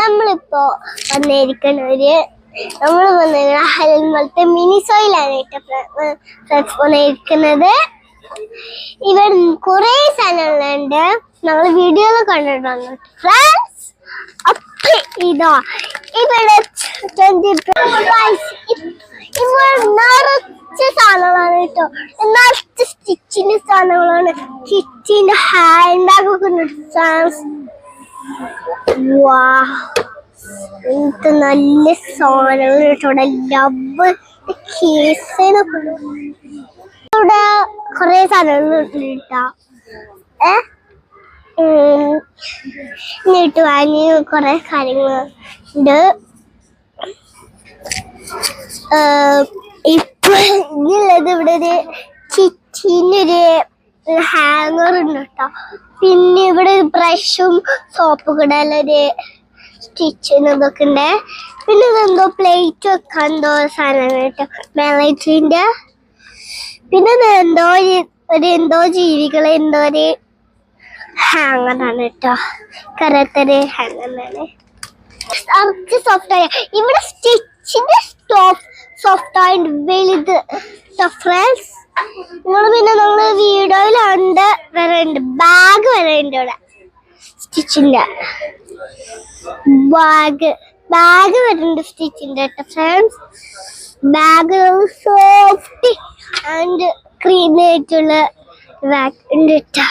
നമ്മളിപ്പോ വന്നിരിക്കുന്ന ഹെൽമത്തെ മിനിസോയിലാണ് വന്നിരിക്കുന്നത്. ഇവിടെ കുറെ സ്ഥലങ്ങളുണ്ട്, നമ്മൾ വീഡിയോയിൽ കണ്ടിട്ടുണ്ട് ഫ്രണ്ട്സ്. അപ്പൊ ഇതാ ഇവിടെ നിറച്ച് സാധനങ്ങളാണ് കേട്ടോ, നിറച്ച് സ്റ്റിച്ചിന്റെ സാധനങ്ങളാണ്. സ്റ്റിച്ചിന്റെ ഹാൻഡ് ബാഗ് ഒക്കെ ഉണ്ട് ഫ്രണ്ട്സ്. ഇത് നല്ല സാധനങ്ങൾ കേട്ടോ, ലവ് കേസിനൊക്കെ ഇവിടെ കൊറേ സാധനങ്ങൾ കേട്ടോ. എന്നിട്ട് വാങ്ങി കൊറേ കാര്യങ്ങൾ ഉണ്ട്. ഇപ്പൊ ഇന്നുള്ളത് ഇവിടെ ഒരു ചിച്ചിനൊരു ഹാങ്ങർ ഉണ്ട് കേട്ടോ. പിന്നെ ഇവിടെ ബ്രഷും സോപ്പ് കിടാനൊരു സ്റ്റിച്ചിന് ഇതൊക്കെ ഉണ്ട്. പിന്നെ ഇതെന്തോ പ്ലേറ്റ് വെക്കാൻ എന്തോ സാധനം കേട്ടോ, മെലറ്റിന്റെ. പിന്നെ എന്തോ ജീവികളെ എന്തോ ഒരു ഹാങ്ങറാണ് കേട്ടോ, കറുത്തൊരു ഹാങ്ങറാണ്. സോഫ്റ്റ് ആയ ഇവിടെ സ്റ്റിച്ചിന്റെ സോഫ്റ്റ് ആൻഡ് വലുത് ഫ്രണ്ട്സ്. പിന്നെ നമ്മള് വീഡിയോയിലുണ്ട് വരണ്ട് ബാഗ് വരണ്ട് ഇവിടെ സ്റ്റിച്ചിന്റെ ബാഗ് വരുന്നുണ്ട് സ്റ്റിച്ചിന്റെ കേട്ടോ friends. Bag soft and creamy ആയിട്ടുള്ള ബാഗ് ഉണ്ട് കേട്ടോ.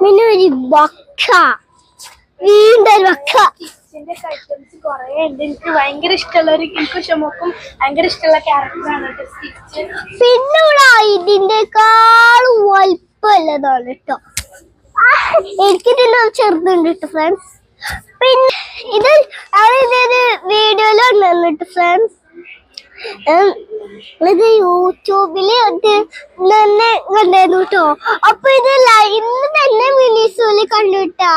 പിന്നെ ഒരു ബക്ക, വീണ്ടും ഒരു ബക്ക. ഐറ്റംസ് കുറെ ഉണ്ട്. എനിക്ക് ഭയങ്കര ഇഷ്ടമുള്ള എനിക്കും ഷമോക്കും ഭയങ്കര ഇഷ്ടമുള്ള ക്യാരക്ടറാണ് സ്റ്റിച്ച്. പിന്നെ ഇവിടെ ഇതിന്റെക്കാളും വലുപ്പമുള്ളതാണ് കേട്ടോ. എനിക്ക് തന്നെ ചെറുതുണ്ട് കേട്ടോ ഫ്രണ്ട്സ്. പിന്നെ ഇത് ഇതൊരു വീഡിയോയിൽ വന്നിട്ട് ഫ്രണ്ട്സ്, ഇത് യൂട്യൂബില് തന്നെ കണ്ടായിരുന്നു കേട്ടോ. അപ്പൊ ഇത് ഇന്ന് തന്നെ മിനിസോയില് കണ്ടുട്ടാ.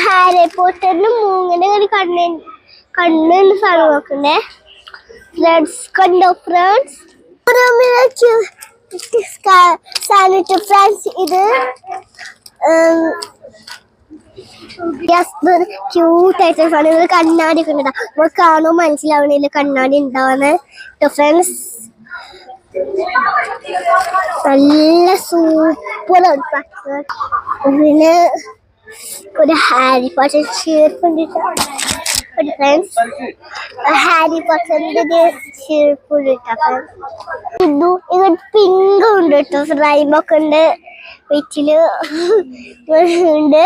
ഹാരി പോട്ടറിന് മൂങ്ങനെ കണ്ണ് സാധനം നോക്കണ്ടേ ഫ്രണ്ട്സ്. കണ്ടോ ഫ്രണ്ട്സ്, ഫ്രണ്ട്സ് ഇത് ക്യൂട്ട് ആയിട്ടുള്ള സാധനം. ഇത് കണ്ണാടി ഒക്കെ ഉണ്ടാ, നമുക്ക് കാണുമ്പോൾ മനസ്സിലാവണില്ല കണ്ണാടി ഉണ്ടാവുന്ന ഫ്രണ്ട്സ്. നല്ല സൂപ്പർ. പിന്നെ ഒരു ഹാരി പോട്ടർ ചെരുപ്പുണ്ട് ഫ്രണ്ട്സ്, ഹാരി പോട്ടറിന്റെ ചെരുപ്പുണ്ട് കേട്ടോ. ഇത് പിങ്കും ഉണ്ട് കേട്ടോ, റൈമൊക്കെ ഉണ്ട്, വെറ്റില് ഉണ്ട്.